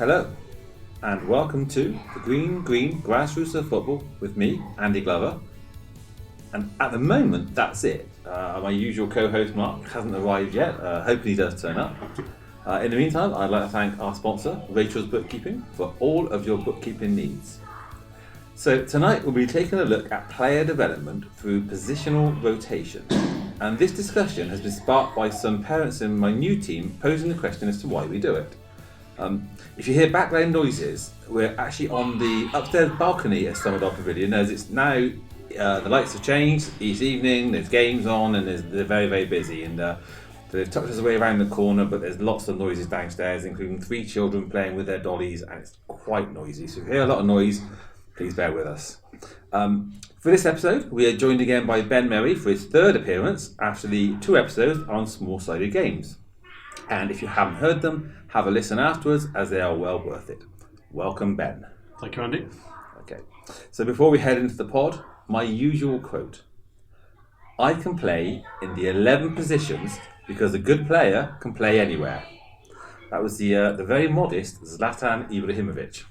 Hello, and welcome to the Green Grassroots of Football with me, Andy Glover. And at the moment, that's it. My usual co-host Mark hasn't arrived yet. Hopefully he does turn up. In the meantime, I'd like to thank our sponsor, Rachel's Bookkeeping, for all of your bookkeeping needs. So tonight we'll be taking a look at player development through positional rotation. And this discussion has been sparked by some parents in my new team posing the question as to why we do it. If you hear background noises, we're actually on the upstairs balcony at Summerdale Pavilion, as it's now, the lights have changed, it's evening, there's games on, and they're very, very busy. And they've tucked us away around the corner, but there's lots of noises downstairs, including 3 children playing with their dollies, and it's quite noisy. So if you hear a lot of noise, please bear with us. For this episode, we are joined again by Ben Merry for his 3rd appearance after the 2 episodes on small-sided games. And if you haven't heard them, have a listen afterwards, as they are well worth it. Welcome, Ben. Thank you, Andy. Okay, so before we head into the pod, my usual quote. I can play in the 11 positions because a good player can play anywhere. That was the very modest Zlatan Ibrahimovic.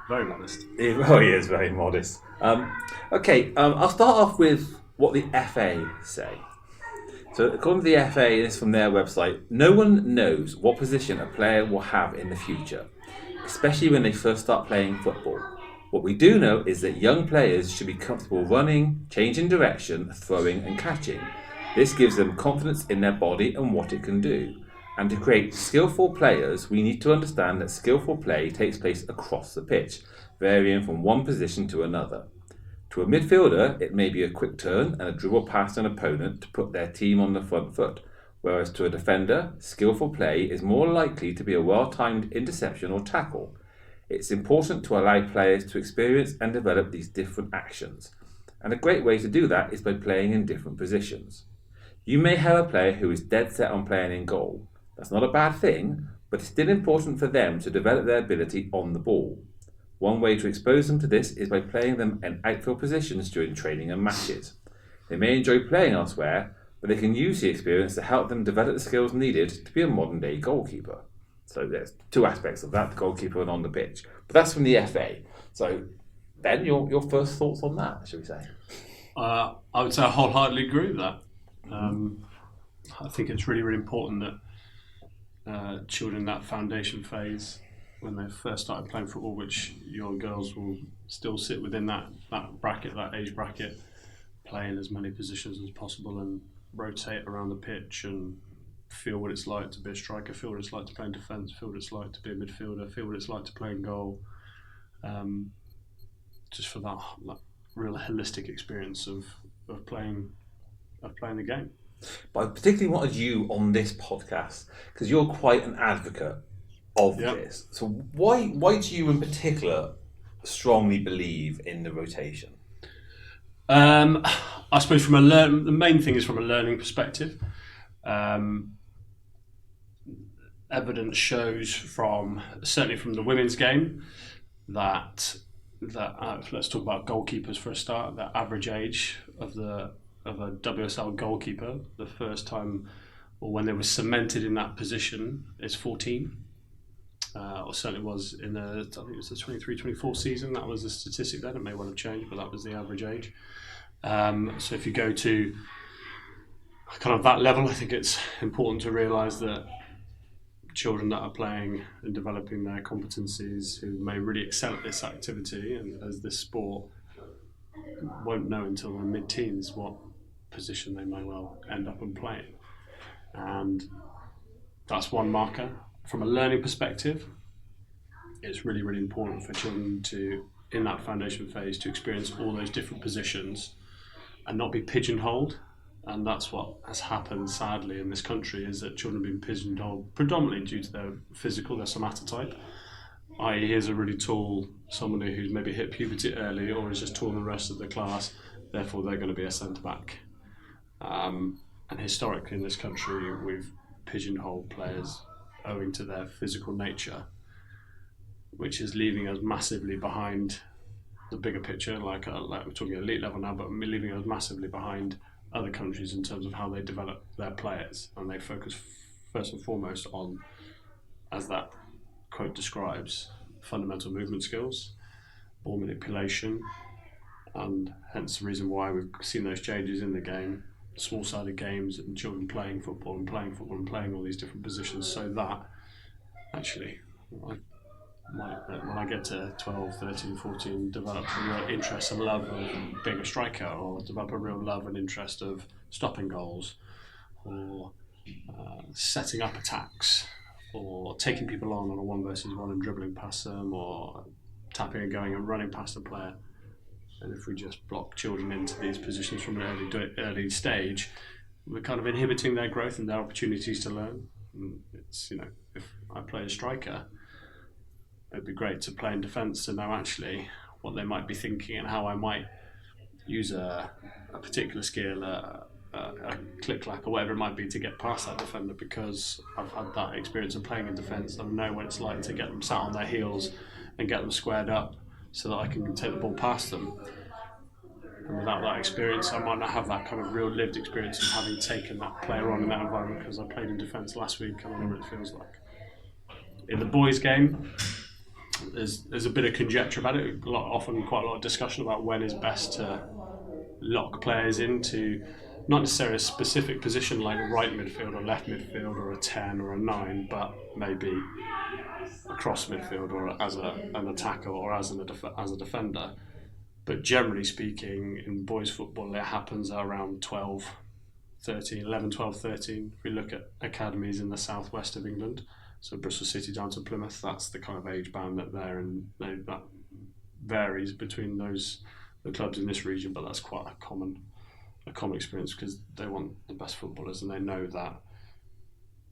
Very modest. He is very modest. I'll start off with what the FA say. So according to the FA, this is from their website, no one knows what position a player will have in the future, especially when they first start playing football. What we do know is that young players should be comfortable running, changing direction, throwing and catching. This gives them confidence in their body and what it can do. And to create skillful players, we need to understand that skillful play takes place across the pitch, varying from one position to another. To a midfielder, it may be a quick turn and a dribble past an opponent to put their team on the front foot, whereas to a defender, skillful play is more likely to be a well-timed interception or tackle. It's important to allow players to experience and develop these different actions, and a great way to do that is by playing in different positions. You may have a player who is dead set on playing in goal. That's not a bad thing, but it's still important for them to develop their ability on the ball. One way to expose them to this is by playing them in outfield positions during training and matches. They may enjoy playing elsewhere, but they can use the experience to help them develop the skills needed to be a modern-day goalkeeper. So there's 2 aspects of that, the goalkeeper and on the pitch. But that's from the FA. So, Ben, your first thoughts on that, shall we say? I would say I wholeheartedly agree with that. I think it's really, really important that children in that foundation phase, when they first started playing football, which your girls will still sit within that bracket, that age bracket, play in as many positions as possible and rotate around the pitch and feel what it's like to be a striker, feel what it's like to play in defence, feel what it's like to be a midfielder, feel what it's like to play in goal. Just for that real holistic experience of playing the game. But I particularly wanted you on this podcast because you're quite an advocate of this. So why do you in particular strongly believe in the rotation? I suppose the main thing is from a learning perspective. Evidence shows certainly from the women's game that let's talk about goalkeepers for a start. The average age of a WSL goalkeeper, the first time or when they were cemented in that position, is 14. Or certainly was I think it was the 23-24 season. That was the statistic then. It may well have changed, but that was the average age. So if you go to kind of that level, I think it's important to realise that children that are playing and developing their competencies, who may really excel at this activity and as this sport, won't know until their mid-teens what position they may well end up in playing. And that's one marker. From a learning perspective, it's really, really important for children to, in that foundation phase, to experience all those different positions and not be pigeonholed. And that's what has happened, sadly, in this country, is that children have been pigeonholed predominantly due to their physical, their somatotype. I.e., here's a really tall, somebody who's maybe hit puberty early or is just taller than the rest of the class, therefore they're going to be a centre-back. And historically in this country, we've pigeonholed players owing to their physical nature, which is leaving us massively behind the bigger picture, like we're talking elite level now, but leaving us massively behind other countries in terms of how they develop their players, and they focus first and foremost on as that quote describes, fundamental movement skills, ball manipulation, and hence the reason why we've seen those changes in the game, small-sided games and children playing football and playing all these different positions, so that actually when I get to 12, 13, 14, develop a real interest and love of being a striker, or develop a real love and interest of stopping goals, or setting up attacks, or taking people on a 1 versus 1 and dribbling past them, or tapping and going and running past a player. And if we just block children into these positions from an early stage, we're kind of inhibiting their growth and their opportunities to learn. And it's, if I play a striker, it'd be great to play in defence to know actually what they might be thinking and how I might use a particular skill, a click-clack or whatever it might be to get past that defender, because I've had that experience of playing in defence and I know what it's like to get them sat on their heels and get them squared up so that I can take the ball past them. And without that experience, I might not have that kind of real lived experience of having taken that player on in that environment, because I played in defence last week and I know what it feels like. In the boys' game, there's a bit of conjecture about it, often quite a lot of discussion about when is best to lock players into not necessarily a specific position like right midfield or left midfield or a 10 or a 9, but maybe across midfield or as an attacker or as a defender. But generally speaking, in boys football, it happens around 11, 12, 13. If we look at academies in the southwest of England, so Bristol City down to Plymouth, that's the kind of age band that they're in. That varies between the clubs in this region, but that's quite a common experience, because they want the best footballers and they know that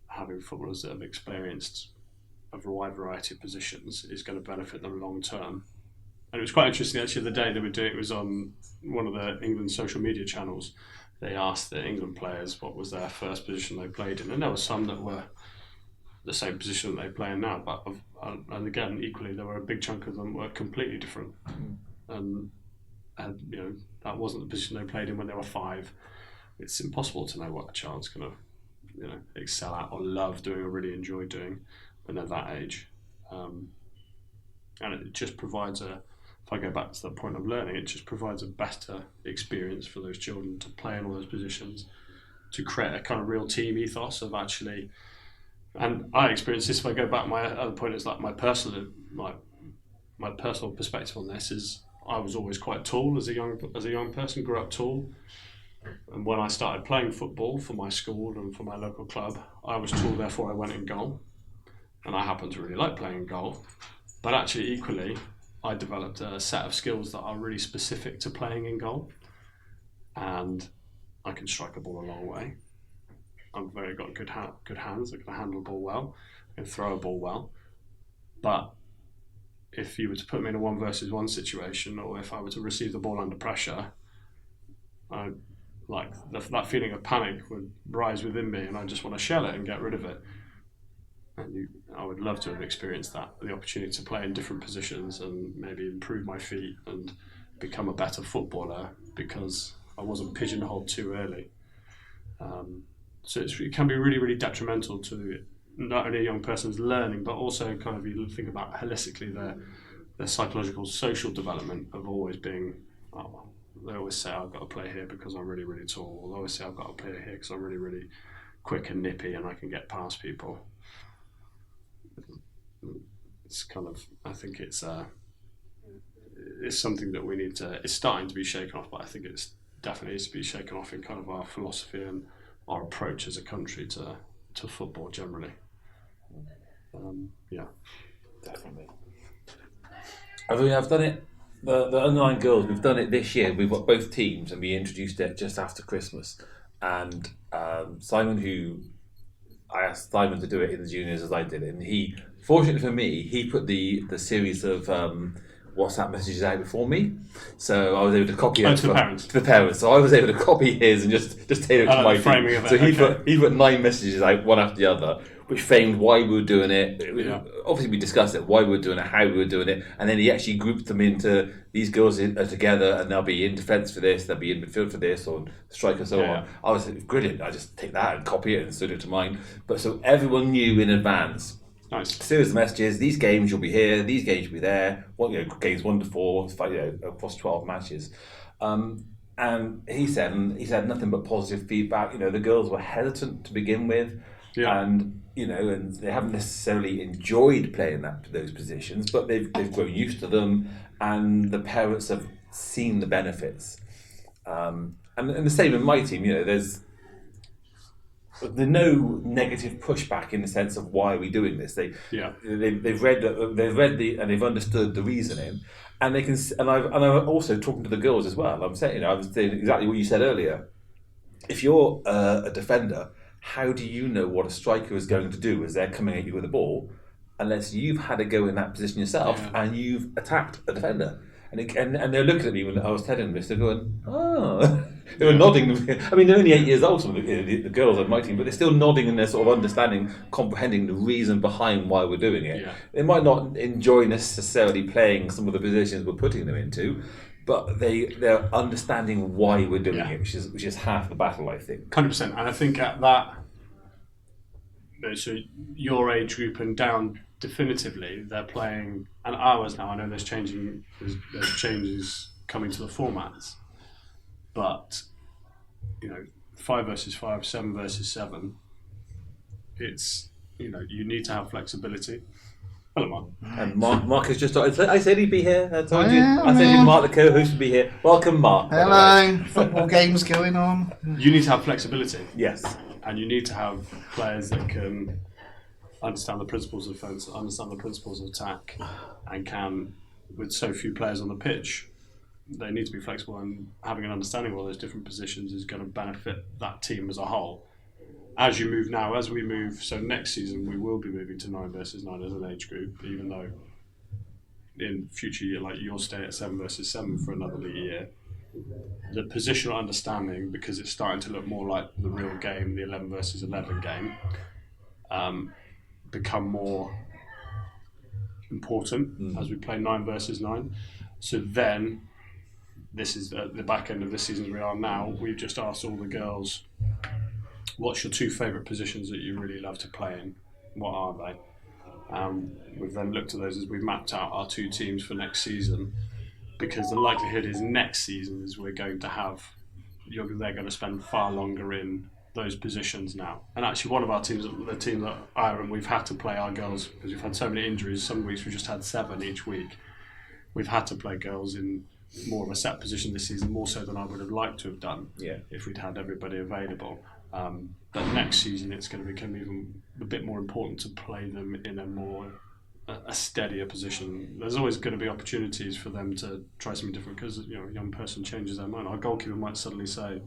having footballers that have experienced a wide variety of positions is going to benefit them long term. And it was quite interesting actually, the day they were doing it was on one of the England social media channels. They asked the England players what was their first position they played in, and there were some that were the same position that they play in now, but and again equally there were a big chunk of them were completely different, and that wasn't the position they played in when they were 5. It's impossible to know what a child's going to excel at or love doing or really enjoy doing when they're that age, and it just provides if I go back to the point of learning, it just provides a better experience for those children to play in all those positions, to create a kind of real team ethos of actually. And I experienced this. If I go back, my other point is like my personal perspective on this is I was always quite tall as a young person, grew up tall, and when I started playing football for my school and for my local club, I was tall. Therefore, I went in goal, and I happen to really like playing in goal. But actually, equally, I developed a set of skills that are really specific to playing in goal, and I can strike a ball a long way. I've got good hands. I can handle a ball well. I can throw a ball well. But if you were to put me in a 1 versus 1 situation, or if I were to receive the ball under pressure, that feeling of panic would rise within me, and I just want to shell it and get rid of it. And I would love to have experienced that, the opportunity to play in different positions and maybe improve my feet and become a better footballer, because I wasn't pigeonholed too early. So it can be really, really detrimental to not only a young person's learning, but also kind of, you think about holistically their psychological, social development of always being, they always say I've got to play here because I'm really, really tall. Or they always say I've got to play here because I'm really, really quick and nippy and I can get past people. It's kind of, I think it's something that we need to, it's starting to be shaken off, but I think it's definitely needs to be shaken off in kind of our philosophy and our approach as a country to football generally. Definitely. I mean, I've done it, the underline girls, we've done it this year. We've got both teams and we introduced it just after Christmas. And I asked Simon to do it in the juniors as I did it. And he, fortunately for me, he put the series of WhatsApp messages out before me, so I was able to copy it to the parents. So I was able to copy his and just tailor it to my framing team. Of it. So he put 9 messages out one after the other, which framed why we were doing it. Obviously, we discussed it, why we were doing it, how we were doing it, and then he actually grouped them into these girls are together, and they'll be in defence for this, they'll be in midfield for this, or strike and so on. I was brilliant. I just take that and copy it and send it to mine. But so everyone knew in advance Nice. Series of messages. These games you'll be here. These games you'll be there. Games 1 to 4, across 12 matches. And he said nothing but positive feedback. The girls were hesitant to begin with, and and they haven't necessarily enjoyed playing those positions, but they've grown used to them, and the parents have seen the benefits. And the same in my team. There's no negative pushback in the sense of why are we doing this. They've read and they've understood the reasoning, and they can. And I'm also talking to the girls as well. I'm saying I was saying exactly what you said earlier. If you're a defender, how do you know what a striker is going to do as they're coming at you with a ball, unless you've had a go in that position yourself and you've attacked a defender? And they're looking at me when I was telling them this. They're going, oh. They were nodding. I mean, they're only 8 years old, some of the girls on my team, but they're still nodding and they're sort of understanding, comprehending the reason behind why we're doing it. Yeah. They might not enjoy necessarily playing some of the positions we're putting them into, but they're understanding why we're doing it, which is half the battle, I think. 100%. And I think at that, so your age group and down, definitively, they're playing, and ours now, I know there's changes coming to the formats, but 5 versus 5, 7 versus 7, it's you need to have flexibility. Hello, Mark. And Mark has just started. I said he'd be here. I told you. I said Mark, the co-host, would be here. Welcome, Mark. Hello. Football games going on. You need to have flexibility. Yes. And you need to have players that can understand the principles of defence, understand the principles of attack, and can, with so few players on the pitch, they need to be flexible, and having an understanding of all those different positions is going to benefit that team as a whole. As we move, so next season we will be moving to 9 versus 9 as an age group, even though in future year, like you'll stay at 7 versus 7 for another year. The positional understanding, because it's starting to look more like the real game, the 11 versus 11 game, become more important as we play 9 versus 9. So then, this is at the back end of this season as we are now, we've just asked all the girls, what's your 2 favourite positions that you really love to play in? What are they? We've then looked at those as we've mapped out our 2 teams for next season, because the likelihood is next season is we're going to have, they're going to spend far longer in those positions now. And actually one of our teams, the team that Iron, we've had to play our girls, because we've had so many injuries, some weeks we've just had 7 each week. We've had to play girls in more of a set position this season, more so than I would have liked to have done if we'd had everybody available. But next season it's going to become even a bit more important to play them in a steadier position. There's always going to be opportunities for them to try something different, because a young person changes their mind. Our goalkeeper might suddenly say,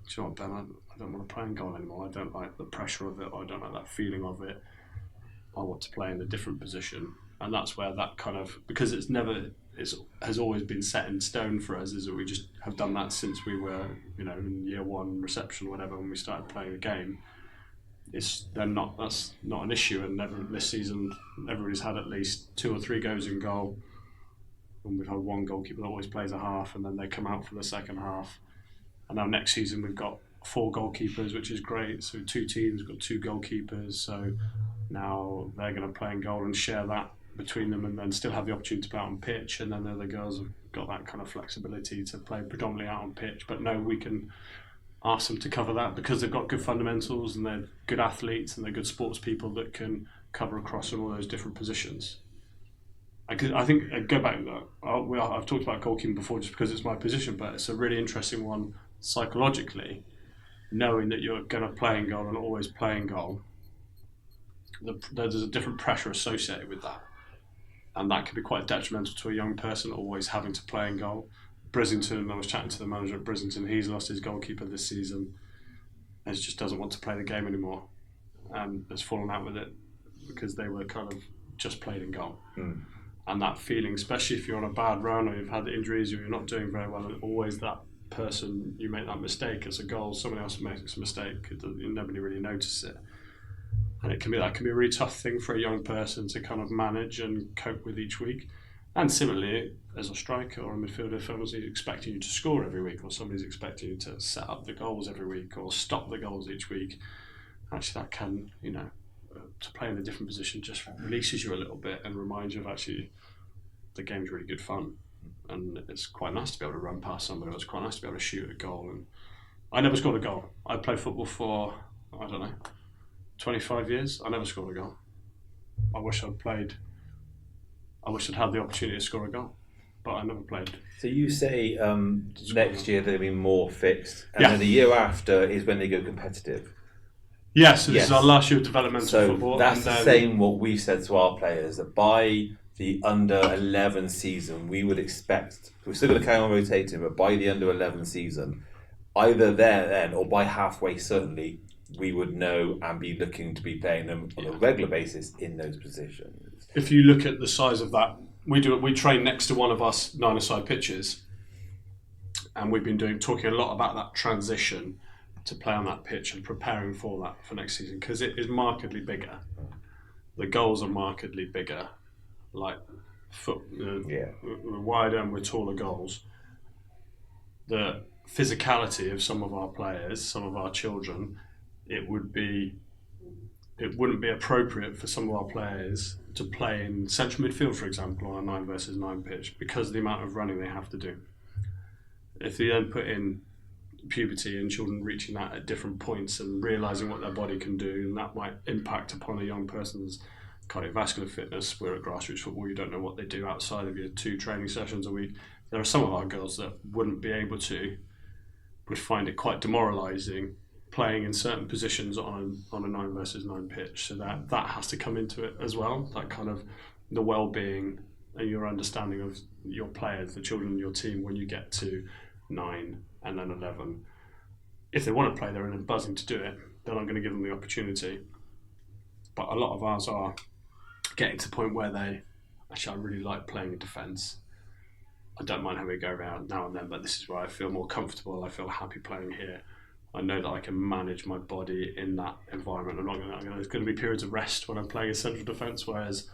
do you know what, Ben, I don't want to play in goal anymore. I don't like the pressure of it, or I don't like that feeling of it. I want to play in a different position. And that's where that kind of, because it has always been set in stone for us, is that we just have done that since we were, in year 1 reception or whatever, when we started playing the game. That's not an issue, and this season everybody's had at least 2 or 3 goes in goal, and we've had one goalkeeper that always plays a half, and then they come out for the second half. And now next season we've got 4 goalkeepers, which is great. So 2 teams, we've got 2 goalkeepers, so now they're going to play in goal and share that between them, and then still have the opportunity to play out on pitch. And then the other girls have got that kind of flexibility to play predominantly out on pitch, but no, we can ask them to cover that, because they've got good fundamentals and they're good athletes and they're good sports people that can cover across all those different positions. I think, go back, I've talked about goalkeeping before just because it's my position, but it's a really interesting one psychologically, knowing that you're going to play in goal and always play in goal. There's a different pressure associated with that, and that can be quite detrimental to a young person always having to play in goal. Brisington, I was chatting to the manager at Brisington, he's lost his goalkeeper this season and just doesn't want to play the game anymore, and has fallen out with it because they were kind of just played in goal. And that feeling, especially if you're on a bad run or you've had injuries or you're not doing very well, and always that person, you make that mistake as a goal, someone else makes a mistake, nobody really notices it. And that can be a really tough thing for a young person to kind of manage and cope with each week. And similarly, as a striker or a midfielder, if someone's expecting you to score every week, or somebody's expecting you to set up the goals every week or stop the goals each week, actually that can, to play in a different position just releases you a little bit and reminds you of actually the game's really good fun, and it's quite nice to be able to run past somebody. It's quite nice to be able to shoot a goal. And I never scored a goal. I played football for 25 years. I never scored a goal. I wish I'd had the opportunity to score a goal, but I never played. So you say next year they'll be more fixed, and then the year after is when they go competitive. Yes, so this is our last year of developmental football. That's the same what we've said to our players, that by the under-11 season, we would expect, we're still going to carry on rotating, but by the under-11 season, either there then or by halfway certainly, we would know and be looking to be playing them on a regular basis in those positions. If you look at the size of that, we train next to one of our nine-a-side pitches, and we've been talking a lot about that transition to play on that pitch and preparing for that for next season, because it is markedly bigger. The goals are markedly bigger, like wider and with taller goals. The physicality of some of our players, some of our children, it wouldn't be appropriate for some of our players to play in central midfield, for example, on a 9 versus 9 pitch, because of the amount of running they have to do. If you then put in puberty and children reaching that at different points and realising what their body can do, and that might impact upon a young person's cardiovascular fitness. We're at grassroots football, you don't know what they do outside of your 2 training sessions a week. There are some of our girls that would find it quite demoralising playing in certain positions on a 9 versus 9 pitch. So that has to come into it as well, that kind of the well-being and your understanding of your players, the children in your team, when you get to 9 and then 11. If they want to play, they're in a buzzing to do it, then I'm going to give them the opportunity. But a lot of ours are getting to the point where I really like playing in defence. I don't mind having a go around now and then, but this is where I feel more comfortable. I feel happy playing here. I know that I can manage my body in that environment. There's going to be periods of rest when I'm playing in central defence, whereas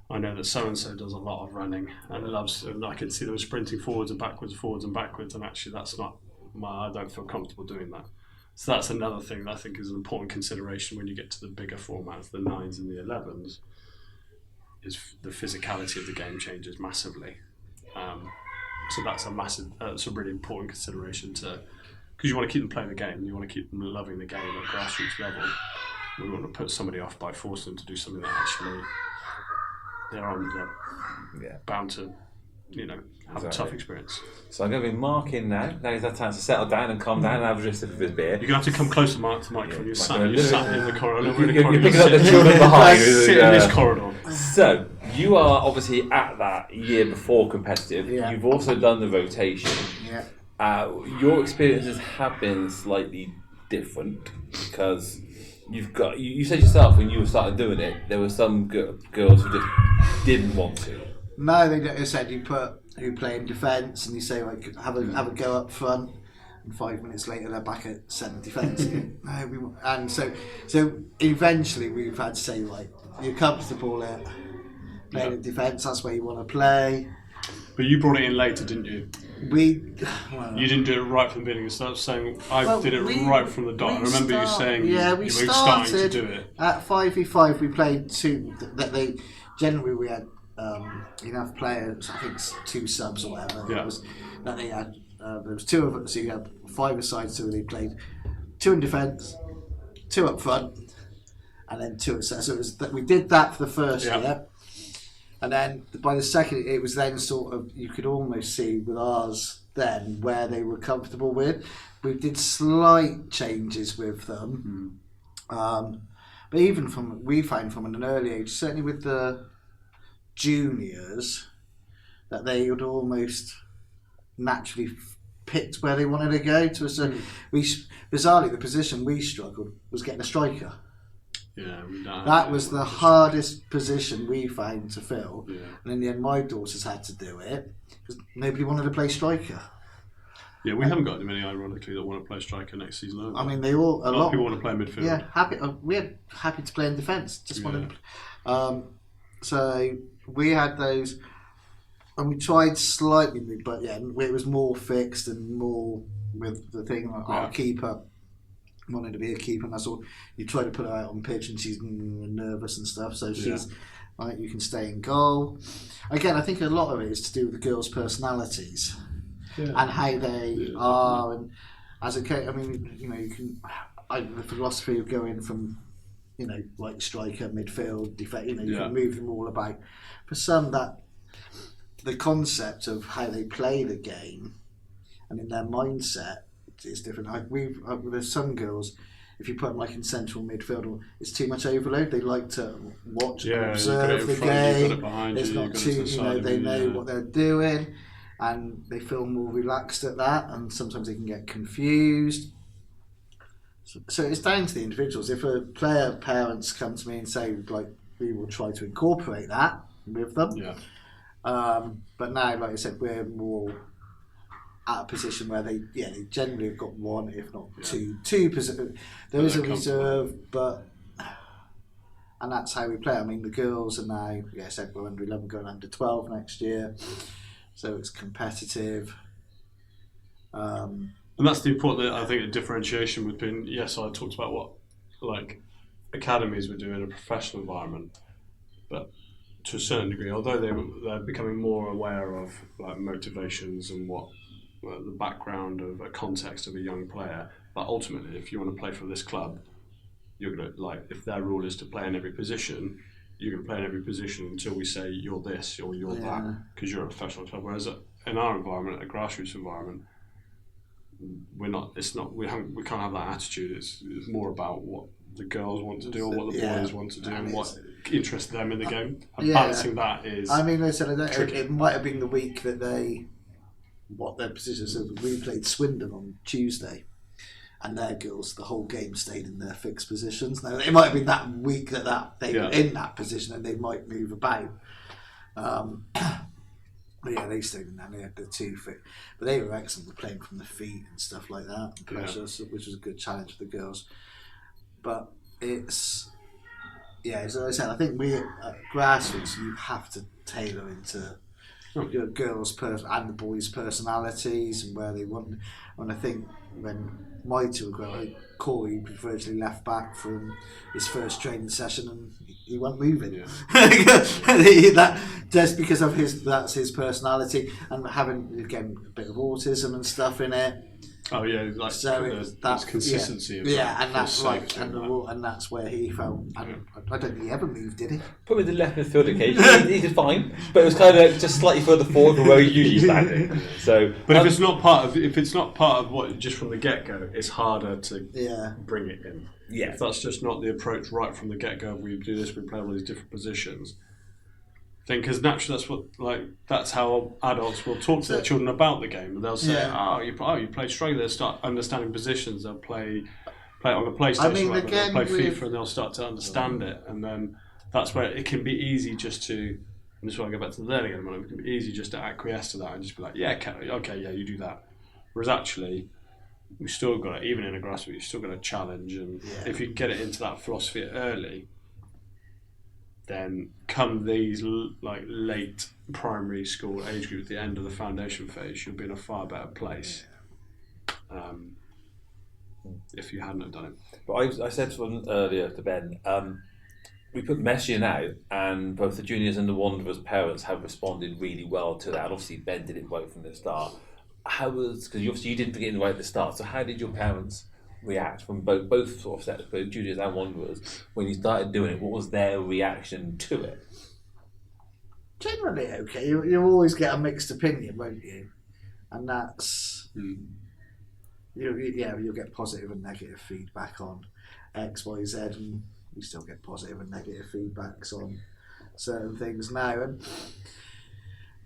I know that so-and-so does a lot of running and I can see them sprinting forwards and backwards, and actually that's not I don't feel comfortable doing that. So that's another thing that I think is an important consideration when you get to the bigger formats, the 9s and the 11s, is the physicality of the game changes massively. So that's a really important consideration because you want to keep them playing the game, you want to keep them loving the game at grassroots level. We want to put somebody off by forcing them to do something that actually they're bound to, have a tough experience. So I'm going to be Mark in now. Now he's had time to settle down and calm down and have a sip of his beer. You're going to have to come closer, Mark, to the microphone. You're sat in the corridor. You're picking up the children behind. Sit in this corridor. So you are obviously at that year before competitive. Yeah. You've also done the rotation. Yeah. Your experiences have been slightly different because you said yourself when you were starting doing it, there were some girls who just didn't want to. No, they said you play in defence and you say like have a go up front, and 5 minutes later they're back at centre defence. And so eventually we've had to say like you're comfortable at playing in defence. That's where you want to play. But you brought it in later, didn't you? You didn't do it right from the beginning. So saying I did it right from the dot. I remember you saying you were starting to do it. At 5v5 we played 2. Generally we had enough players. I think it's 2 subs or whatever. Yeah. They had. There was 2 of them, so you had 5 aside. So they played 2 in defence, 2 up front, and then 2 at centre. So it was we did that for the first year. And then by the second, it was then sort of, you could almost see with ours then where they were comfortable with. We did slight changes with them. But even we found from an early age, certainly with the juniors, that they would almost naturally picked where they wanted to go. Bizarrely, the position we struggled was getting a striker. Yeah, that was the hardest position we found to fill, yeah. And in the end, my daughters had to do it because nobody wanted to play striker. Yeah, we haven't got many, ironically, that want to play striker next season either. I mean, a lot of people want to play midfield. Yeah, we're happy to play in defence. Just wanted to. So we had those, and we tried slightly, but yeah, it was more fixed and more with the thing like our keeper. wanting to be a keeper, and that's all. You try to put her out on pitch, and she's nervous and stuff. So she's like, you can stay in goal. Again, I think a lot of it is to do with the girls' personalities and how they are. And as a coach, I mean, you know, you can. The philosophy of going from, you know, like striker, midfield, defence. You know, you can move them all about. For some, that the concept of how they play the game and in their mindset is different. There's some girls, if you put them like in central midfield, it's too much overload. They like to watch and observe the game. It's not too, you know, they know what they're doing, and they feel more relaxed at that. And sometimes they can get confused. So it's down to the individuals. If a player parents come to me and say, like, we will try to incorporate that with them. But now, like I said, we're more at a position where they generally have got one, if not two positions. There is a reserve, and that's how we play. I mean, the girls are now, I said we're under 11, going under 12 next year, so it's competitive. And that's the important, I think, the differentiation between, yes, I talked about what, like, academies would do in a professional environment, but to a certain degree, although they're becoming more aware of, like, motivations and what the background of a context of a young player, but ultimately, if you want to play for this club, you're going to, like, if their rule is to play in every position, you're going to play in every position until we say you're this or you're that, because you're a professional club. Whereas in our environment, a grassroots environment, we can't have that attitude. It's more about what the girls want to do or what the boys want to do and what interests them in the game. And balancing that is. I mean, they said it might have been the week that their positions. So we played Swindon on Tuesday, and their girls, the whole game stayed in their fixed positions. Now it might have been that week that they were in that position and they might move about. But yeah, they stayed in there. They had the 2 feet, but they were excellent with playing from the feet and stuff like that, and pressure, which was a good challenge for the girls. But it's as I said, I think we at grassroots, you have to tailor into your girls' and the boys' personalities and where they want. And I think when my two were growing, Corey virtually left back from his first training session and he wasn't moving. That just because of that's his personality, and having again a bit of autism and stuff in it. Oh yeah, like so that's consistency. And that's like, and that's where he felt. I don't think he ever moved, did he? Probably the left midfield occasionally. He did fine, but it was kind of just slightly further forward from where he usually standing. So, but if it's not part of what just from the get go, it's harder to bring it in. Yeah, if that's just not the approach right from the get go. We do this. We play all these different positions. Because naturally, that's how adults will talk to their children about the game. They'll say, you play straight. They'll start understanding positions. They'll play it on the PlayStation. They'll play FIFA, and they'll start to understand it. And then that's where it can be easy just to. And this is why I go back to the learning element. It can be easy just to acquiesce to that and just be like, you do that. Whereas actually, we still got it. Even in a grassroots, you still got a challenge. And if you get it into that philosophy early, then come these like late primary school age group, at the end of the foundation phase, you'll be in a far better place if you hadn't have done it. But I said earlier to Ben, we put Messi out, and both the juniors and the Wanderers' parents have responded really well to that. And obviously, Ben did it right from the start. Because you didn't get it right at the start. So how did your parents react from both sort of sets, both juniors and Wanderers, when you started doing it? What was their reaction to it? Generally okay. You always get a mixed opinion, won't you? And that's you'll get positive and negative feedback on X, Y, Z, and you still get positive and negative feedbacks on certain things now. And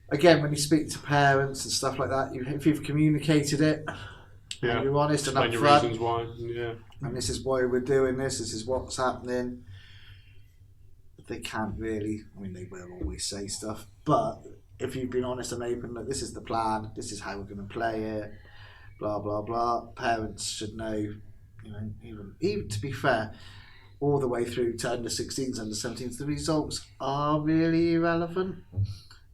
again, when you speak to parents and stuff like that, if you've communicated it. And you're honest and upfront. Your reasons why, and this is why we're doing this. This is what's happening. They can't really. I mean, they will always say stuff, but if you've been honest and open, that this is the plan. This is how we're going to play it. Blah blah blah. Parents should know. Even to be fair, all the way through to under 16s, under 17s, the results are really irrelevant.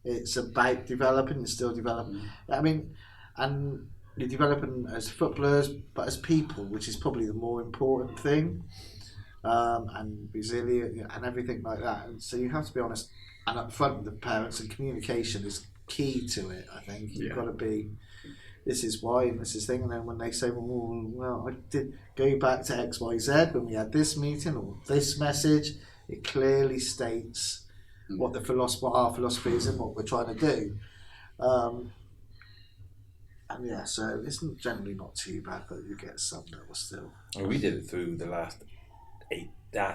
It's about developing. It's still developing. I mean, and you're developing as footballers, but as people, which is probably the more important thing, and resilient and everything like that. And so you have to be honest and upfront with the parents, and communication is key to it. I think you've got to be. This is why and this is thing, and then when they say, well, I did go back to XYZ when we had this meeting or this message, it clearly states what our philosophy is and what we're trying to do. And yeah, so it's generally not too bad, but you get some that were still. We did it through the last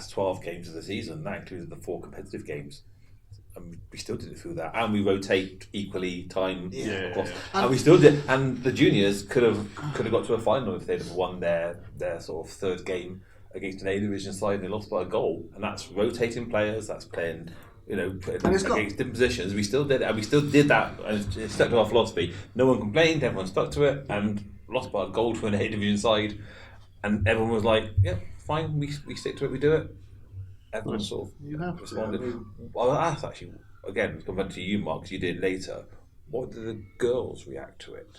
12 games of the season. That included the 4 competitive games. And we still did it through that, and we rotate equally time across. And we still did. And the juniors could have got to a final if they'd have won their sort of third game against an A division side and they lost by a goal. And that's rotating players. That's playing, against different positions. We still did it, and we still did that. And it stuck to our philosophy. No one complained. Everyone stuck to it, and lost by a goal to an A division side. And everyone was like, "Yeah, fine. We stick to it. We do it." Everyone sort of responded. Well, that's actually, again, come back to you, Mark, because you did it later. What did the girls react to it?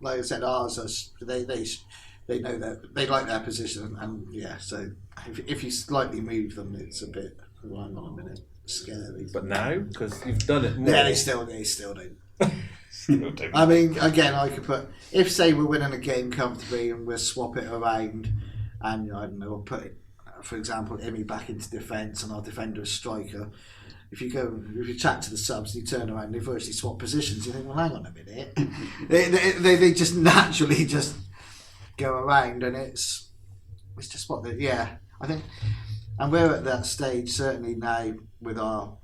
Like I said, ours they know that they like their position, and so if you slightly move them, it's a bit. Well, hang on a minute, scary. But now, because you've done it more. Yeah, they still don't. I mean, again, I could put if say we're winning a game comfortably and we'll swap it around, and I don't know, we'll put it. For example, Emmy back into defence and our defender as striker. If you chat to the subs and you turn around, they've virtually swapped positions. You think, well, hang on a minute. they just naturally just go around, and it's just what they. Yeah, I think, and we're at that stage certainly now with our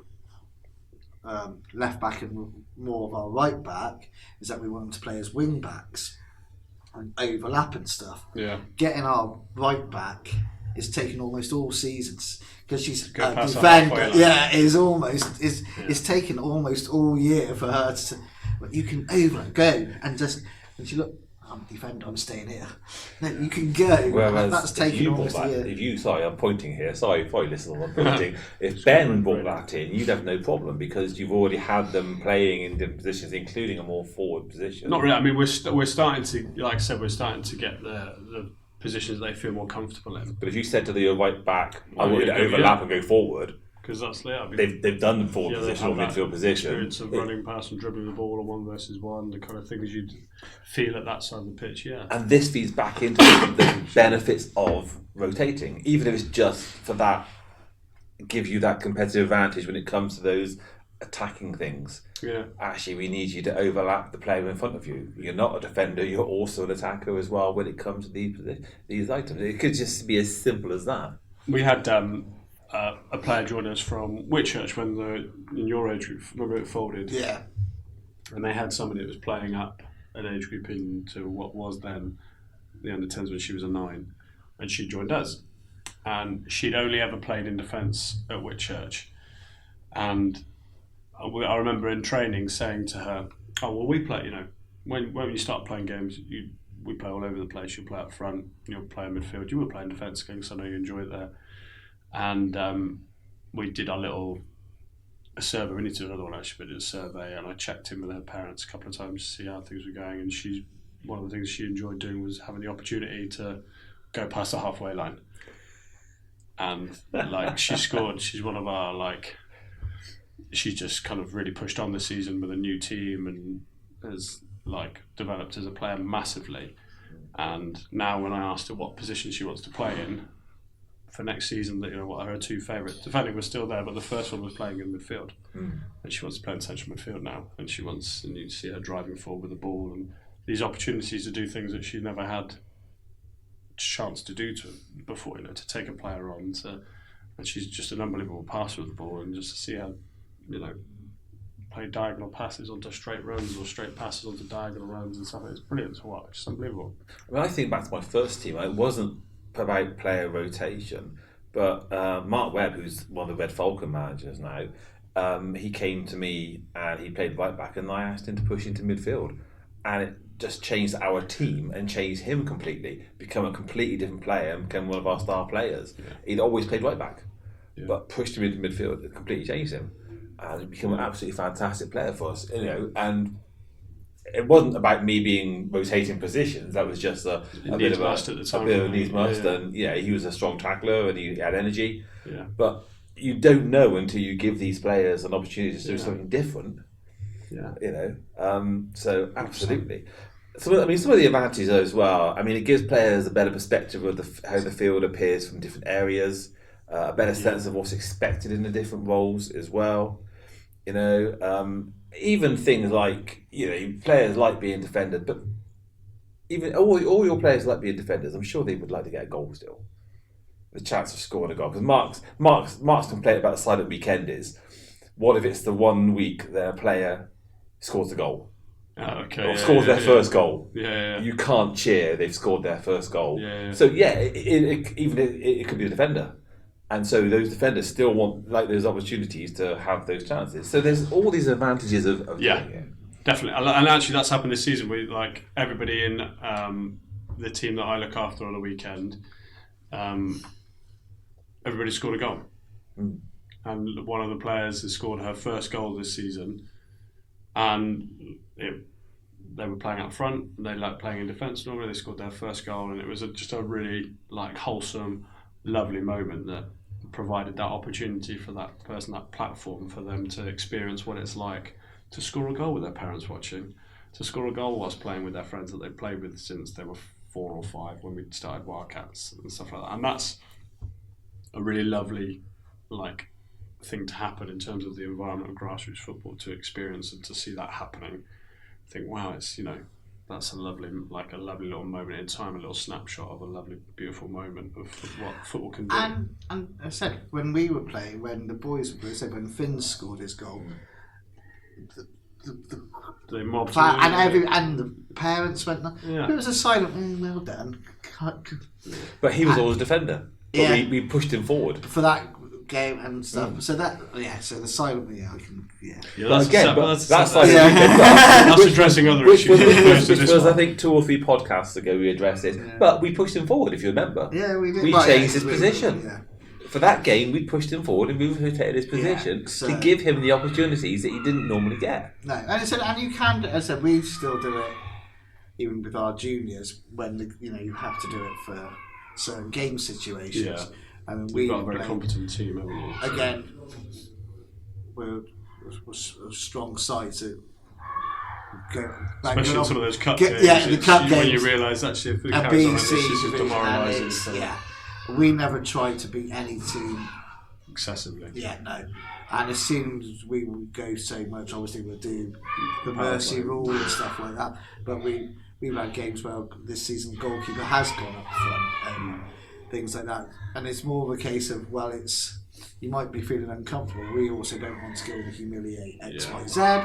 left back and more of our right back is that we want them to play as wing backs and overlap and stuff. Yeah, getting our right back. Is taken almost all seasons because she's a defender. Yeah, is taken almost all year for her to. But you can go and she look. I'm a defender. I'm staying here. No, you can go. Whereas that's taken almost a year. If you, I'm pointing here. Sorry, listen, I'm pointing. If Ben brought that in, you'd have no problem because you've already had them playing in different positions, including a more forward position. Not really. I mean, we're starting to, like I said, we're starting to get the positions they feel more comfortable in. But if you said to the right back, I want you to overlap and go forward, because that's they've done the forward position or midfield position. Experience of running past and dribbling the ball on 1 versus 1, the kind of things you'd feel at that side of the pitch. Yeah, and this feeds back into the benefits of rotating, even if it's just for that, give you that competitive advantage when it comes to those attacking things. Yeah. Actually, we need you to overlap the player in front of you. You're not a defender, you're also an attacker as well when it comes to these items. It could just be as simple as that. We had a player join us from Whitchurch in your age group, remember it folded? Yeah. And they had somebody that was playing up an age group into what was then the under-10s when she was a 9. And she joined us. And she'd only ever played in defence at Whitchurch. And I remember in training saying to her, "Oh well, we play. When you start playing games, we play all over the place. You'll play up front, you'll play in midfield. You will play in defence games. I know you enjoy it there." And we did our little survey. We need to do another one actually, but did a survey, and I checked in with her parents a couple of times to see how things were going. And one of the things she enjoyed doing was having the opportunity to go past the halfway line. And she scored. She's one of our she's just kind of really pushed on this season with a new team and has developed as a player massively. And now when I asked her what position she wants to play in for next season, what are her 2 favourite defending was still there, but the first one was playing in midfield. And she wants to play in central midfield now, and you see her driving forward with the ball and these opportunities to do things that she never had chance to do before, to take a player on and she's just an unbelievable passer with the ball, and just to see how play diagonal passes onto straight runs or straight passes onto diagonal runs and stuff. It's brilliant to watch. It's unbelievable. When I think back to my first team, it wasn't about player rotation, but Mark Webb, who's one of the Red Falcon managers now, he came to me and he played right back, and I asked him to push into midfield, and it just changed our team and changed him completely, become a completely different player and become one of our star players. Yeah. He'd always played right back, but pushed him into midfield, it completely changed him. And he's become an absolutely fantastic player for us, and it wasn't about me being rotating positions. That was just a bit of must at the time, a bit of a needs yeah, must. yeah. And he was a strong tackler and he had energy. Yeah. But you don't know until you give these players an opportunity to do Yeah. something different. Yeah. So absolutely. Some of the advantages as well. I mean, it gives players a better perspective of how the field appears from different areas, a better sense of what's expected in the different roles as well. Even things like players like being defenders, but even all your players like being defenders. I'm sure they would like to get a goal still. The chance of scoring a goal, because Mark's complaint about the silent weekend is, what if it's the 1 week that a player scores a goal? Or scores their first goal. Yeah. You can't cheer. They've scored their first goal. Yeah. So it could be a defender, and so those defenders still want those opportunities to have those chances. So there's all these advantages of doing it. Definitely. And actually, that's happened this season. We everybody in the team that I look after on the weekend. Everybody scored a goal, and one of the players has scored her first goal this season, and they were playing up front. And they like playing in defence normally. They scored their first goal, and it was just a really wholesome, lovely moment that provided that opportunity for that person, that platform for them to experience what it's like to score a goal with their parents watching, to score a goal whilst playing with their friends that they've played with since they were 4 or 5 when we started Wildcats and stuff like that. And that's a really lovely thing to happen in terms of the environment of grassroots football, to experience and to see that happening. I think, wow, it's that's a lovely little moment in time, a little snapshot of a lovely, beautiful moment of what football can do. And I said, when we were playing, when the boys were playing, when Finn scored his goal, they mobbed and the parents went, yeah. It was a silent, well done. But he was always a defender. But we pushed him forward for that game and stuff. So the silent, that's addressing other issues. Which was, I think, 2 or 3 podcasts ago we addressed this. Yeah. But we pushed him forward, if you remember. Yeah, we did. We changed his position. Yeah. For that game, we pushed him forward and we rotated his position to give him the opportunities that he didn't normally get. No, and you can. As I said, we still do it, even with our juniors, when you have to do it for certain game situations. Yeah. I mean, we've got a very competent team, haven't we? So. Again, we're a strong side to go. Especially in some of those cup games. Yeah, the cup games. When you realise actually if it carries on like this, it's just demoralising. So. Yeah. We never tried to beat any team excessively. Yeah, no. And as soon as we would go so much, obviously we'll do the mercy rule and stuff like that. But we've had games where this season the goalkeeper has gone up front and things like that. And it's more of a case of, you might be feeling uncomfortable. We also don't want to go and humiliate X, Y, Z.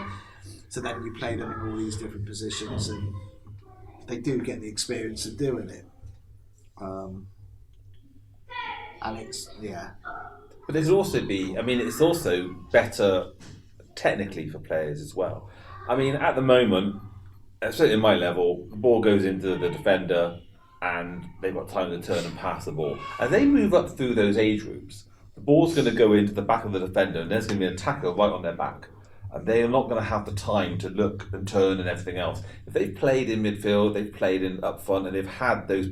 So then we play them in all these different positions and they do get the experience of doing it. And it's, But it's also better technically for players as well. I mean, at the moment, certainly at my level, the ball goes into the defender and they've got time to turn and pass the ball. As they move up through those age groups, the ball's going to go into the back of the defender and there's going to be an attacker right on their back. And they are not going to have the time to look and turn and everything else. If they've played in midfield, they've played in up front, and they've had those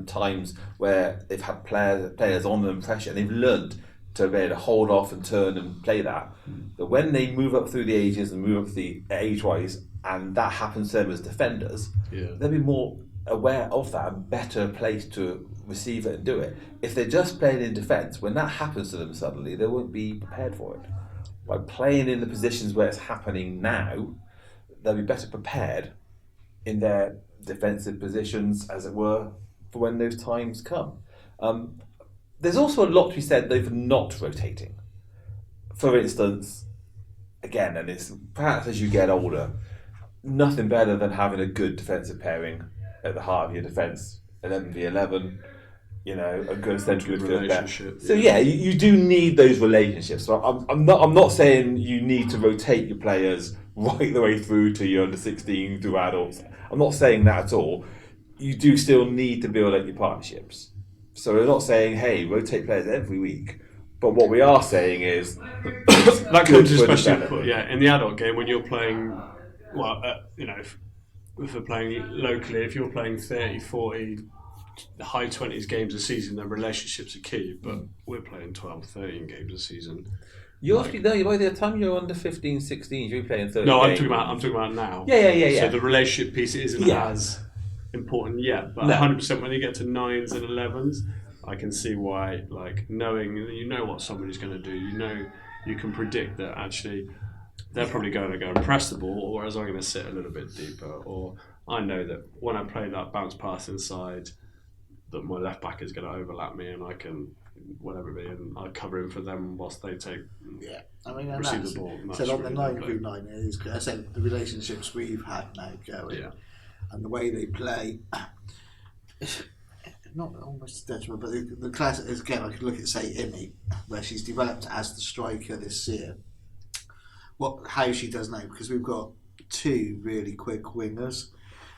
times where they've had players on them pressure, and they've learned to be able to hold off and turn and play that. But when they move up through the ages and move up the age-wise, and that happens to them as defenders, they'll be more aware of that and better placed to receive it and do it. If they're just playing in defence, when that happens to them suddenly, they won't be prepared for it. By playing in the positions where it's happening now, they'll be better prepared in their defensive positions, as it were, for when those times come. There's also a lot to be said though for not rotating. For instance, again, and it's perhaps as you get older, nothing better than having a good defensive pairing at the heart of your defence, 11v11. A good central midfield there. So you do need those relationships. So I'm not saying you need to rotate your players right the way through to your under 16 to adults. I'm not saying that at all. You do still need to build up your partnerships. So we're not saying, hey, rotate players every week. But what we are saying is that comes especially in the adult game when you're playing well, if we're playing locally, if you're playing 30, 40, high 20s games a season, then relationships are key. But we're playing 12, 13 games a season. By the time you're under 15, 16, you're playing 30 No, games. I'm talking about now. Yeah. So the relationship piece isn't as important yet, but 100% when you get to 9s and 11s, I can see why. Like knowing what somebody's going to do, you can predict that actually they're probably going to go and press the ball, whereas I'm going to sit a little bit deeper, or I know that when I play that bounce pass inside, that my left back is going to overlap me, and I can whatever it be, and I cover him for them whilst they take receive the ball. So on the 9v9 I said the relationships we've had now going, and the way they play, not almost detriment, but the class is again. I could look at say Imi, where she's developed as the striker this year. How she does now, because we've got two really quick wingers.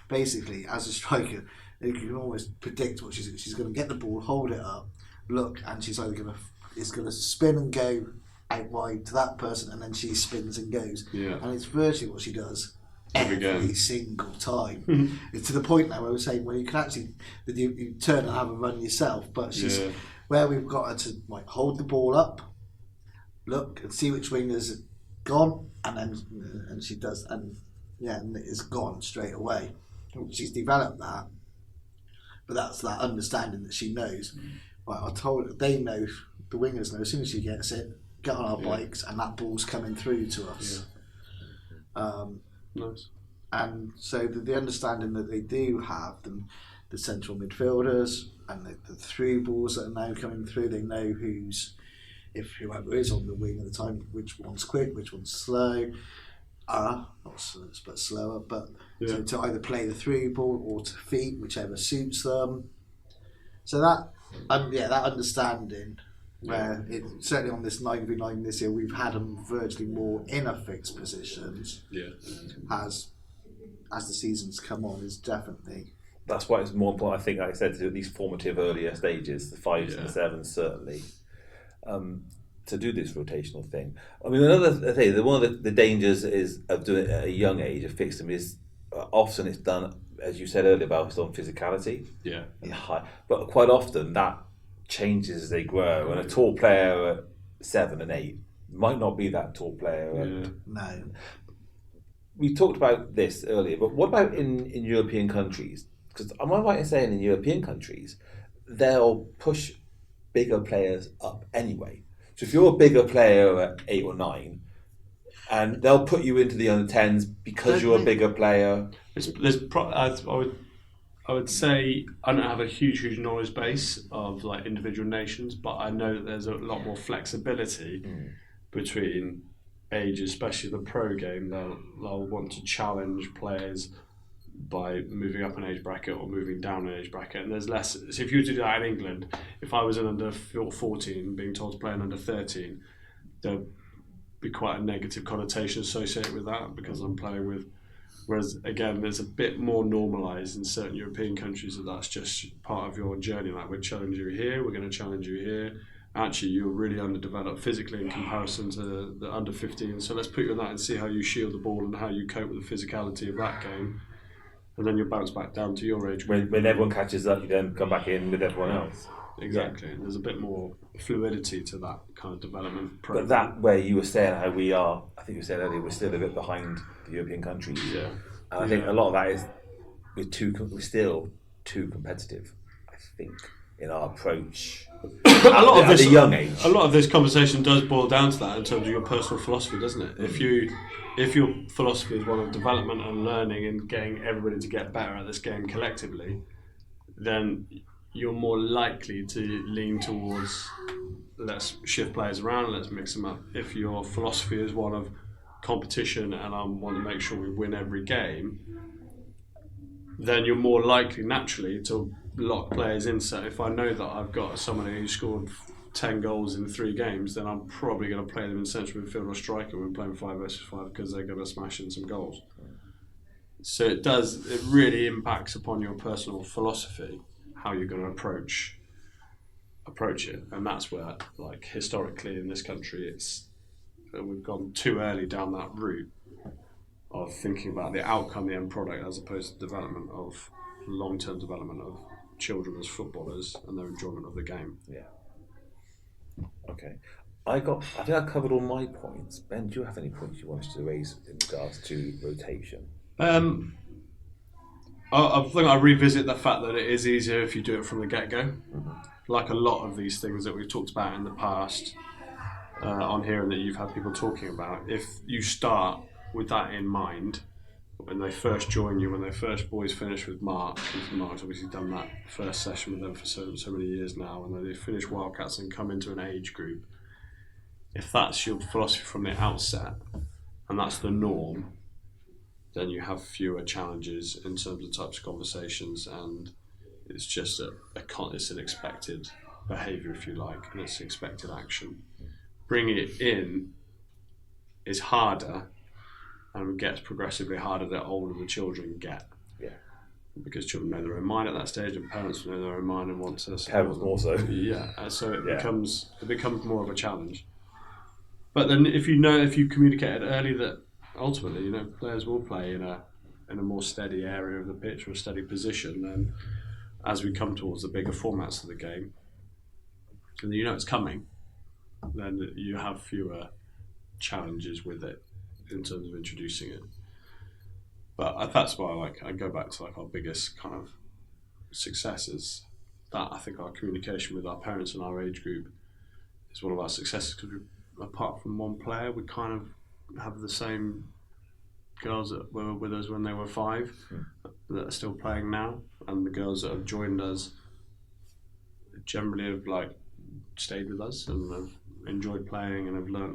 Basically, as a striker, you can almost predict what she's going to get the ball, hold it up, look, and she's either going to spin and go out wide to that person, and then she spins and goes. Yeah. And it's virtually what she does every single time. It's to the point now where we're saying, well, you can actually you turn and have a run yourself, but she's where we've got her to hold the ball up, look and see which winger's gone, and she does, and it's gone straight away. She's developed that, but that's that understanding that she knows. They know, the wingers know, as soon as she gets it, get on our bikes, and that ball's coming through to us. Nice. And so the understanding that they do have, the central midfielders and the through balls that are now coming through, they know whoever is on the wing at the time, which one's quick, which one's slow, not slow, but slower, but so to either play the through ball or to feet, whichever suits them. So that understanding, where certainly on this 9v9 this year, we've had them virtually more in a fixed positions. As the seasons come on, is definitely. That's why it's more important, I think, like I said, to these formative earlier stages, the 5s and the 7s certainly, to do this rotational thing. I mean, another thing, one of the dangers of doing it at a young age, of fixed them, is often it's done, as you said earlier, based on physicality. And height. But quite often that changes as they grow, and a tall player at 7 and 8 might not be that tall player. No. We talked about this earlier, but what about in European countries? Because am I right in saying in European countries, they'll push bigger players up anyway? So if you're a bigger player at 8 or 9, and they'll put you into the under 10s because you're a bigger player. I would say I don't have a huge knowledge base of like individual nations, but I know that there's a lot more flexibility between ages, especially the pro game. They'll want to challenge players by moving up an age bracket or moving down an age bracket, and there's less. So if you were to do that in England, if I was an under 14 being told to play an under 13, there'd be quite a negative connotation associated with that because I'm playing with. Whereas again, there's a bit more normalised in certain European countries that's just part of your journey. Like, we're challenging you here, we're going to challenge you here. Actually, you're really underdeveloped physically in comparison to the under 15. So let's put you in that and see how you shield the ball and how you cope with the physicality of that game. And then you'll bounce back down to your age. When everyone catches up, you then come back in with everyone else. Exactly. Yeah. There's a bit more fluidity to that kind of development program. But that, where you were saying how we are, I think you said earlier, we're still a bit behind the European countries. Yeah. And I think a lot of that is we're still too competitive, I think, in our approach. At a young age. A lot of this conversation does boil down to that in terms of your personal philosophy, doesn't it? If your philosophy is one of development and learning and getting everybody to get better at this game collectively, then you're more likely to lean towards let's shift players around, let's mix them up. If your philosophy is one of competition and I want to make sure we win every game, then you're more likely naturally to lock players in. So if I know that I've got somebody who scored 10 goals in 3 games, then I'm probably going to play them in central midfield or striker when we're playing 5 versus 5 because they're going to smash in some goals. So it really impacts upon your personal philosophy, how you're going to approach it. And that's where, like, historically in this country, we've gone too early down that route thinking about the outcome, the end product, as opposed to development of long-term development of children as footballers and their enjoyment of the game. Yeah. Okay. I think I covered all my points. Ben, do you have any points you wanted to raise in regards to rotation? I think I revisit the fact that it is easier if you do it from the get-go. Like a lot of these things that we've talked about in the past on here and that you've had people talking about, if you start with that in mind, when they first join you, when they first boys finish with Mark, and Mark's obviously done that first session with them for so many years now, and then they finish Wildcats and come into an age group, if that's your philosophy from the outset, and that's the norm, then you have fewer challenges in terms of types of conversations, and it's just it's an expected behaviour, if you like, and it's expected action. Bringing it in is harder, and gets progressively harder the older the children get. Yeah. Because children know their own mind at that stage, and parents know their own mind and want to. Parents more so. Yeah, and so it becomes more of a challenge. But then, if you communicate it early, that ultimately, players will play in a more steady area of the pitch or a steady position, then as we come towards the bigger formats of the game, and it's coming, then you have fewer challenges with it in terms of introducing it. But that's why I go back to our biggest kind of successes. That I think our communication with our parents and our age group is one of our successes, because apart from one player, we kind of have the same girls that were with us when they were 5 that are still playing now, and the girls that have joined us generally have stayed with us and have enjoyed playing and have learnt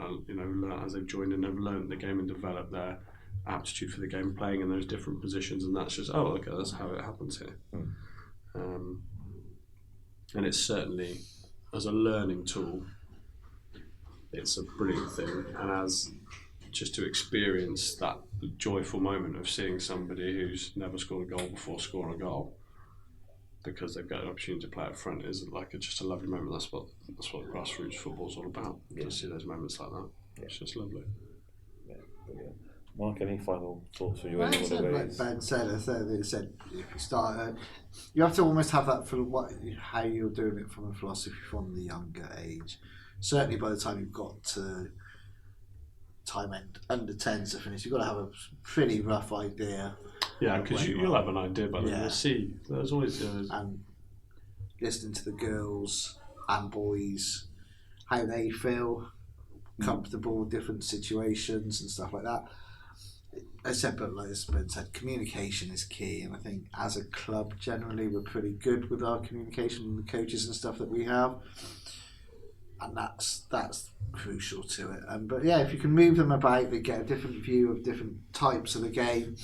as they've joined, and have learnt the game and developed their aptitude for the game, playing in those different positions, and that's just okay, that's how it happens here. And it's certainly, as a learning tool, it's a brilliant thing, and as just to experience that joyful moment of seeing somebody who's never scored a goal before score a goal because they've got an opportunity to play up front is just a lovely moment. That's what grassroots football's all about. Yeah. To see those moments like that, it's just lovely. Yeah, brilliant. Mark, any final thoughts for you? Like Ben said, if you start, you have to almost have that for how you're doing it from a philosophy from the younger age. Certainly, by the time you've got to time end under 10s to finish, you've got to have a pretty rough idea. Yeah, because you'll have an idea, but then you'll see. There's always and listening to the girls and boys, how they feel comfortable with different situations and stuff like that. I said, but like Ben said, communication is key, and I think as a club generally we're pretty good with our communication with the coaches and stuff that we have, and that's crucial to it. But yeah, if you can move them about, they get a different view of different types of the game.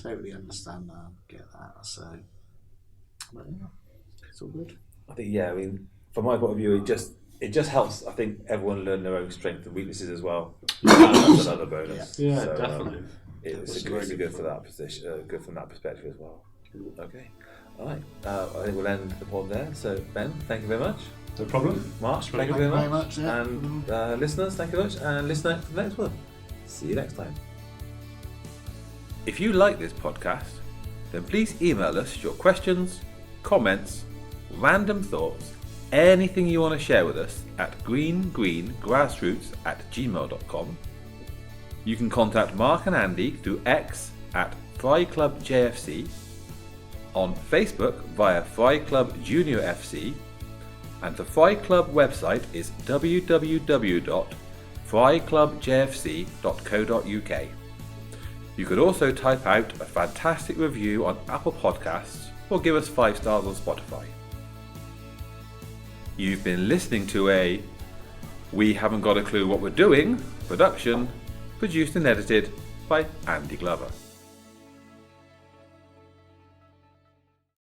Totally understand that, get that. So, but yeah, it's all good. I think from my point of view, it just helps. I think everyone learn their own strengths and weaknesses as well. That's another bonus. Yeah, so, definitely. It's good for that position. Good from that perspective as well. Okay, all right. I think we'll end the pod there. So Ben, thank you very much. No problem. Mark, thank you very much. Yeah. And listeners, thank you very much. And listen out for the next one. See you next time. If you like this podcast, then please email us your questions, comments, random thoughts, anything you want to share with us at greengrassroots@gmail.com. You can contact Mark and Andy through X at Fry Club JFC, on Facebook via Fry Club Junior FC, and the Fry Club website is www.fryclubjfc.co.uk. You could also type out a fantastic review on Apple Podcasts or give us 5 stars on Spotify. You've been listening to a We Haven't Got a Clue What We're Doing production, produced and edited by Andy Glover.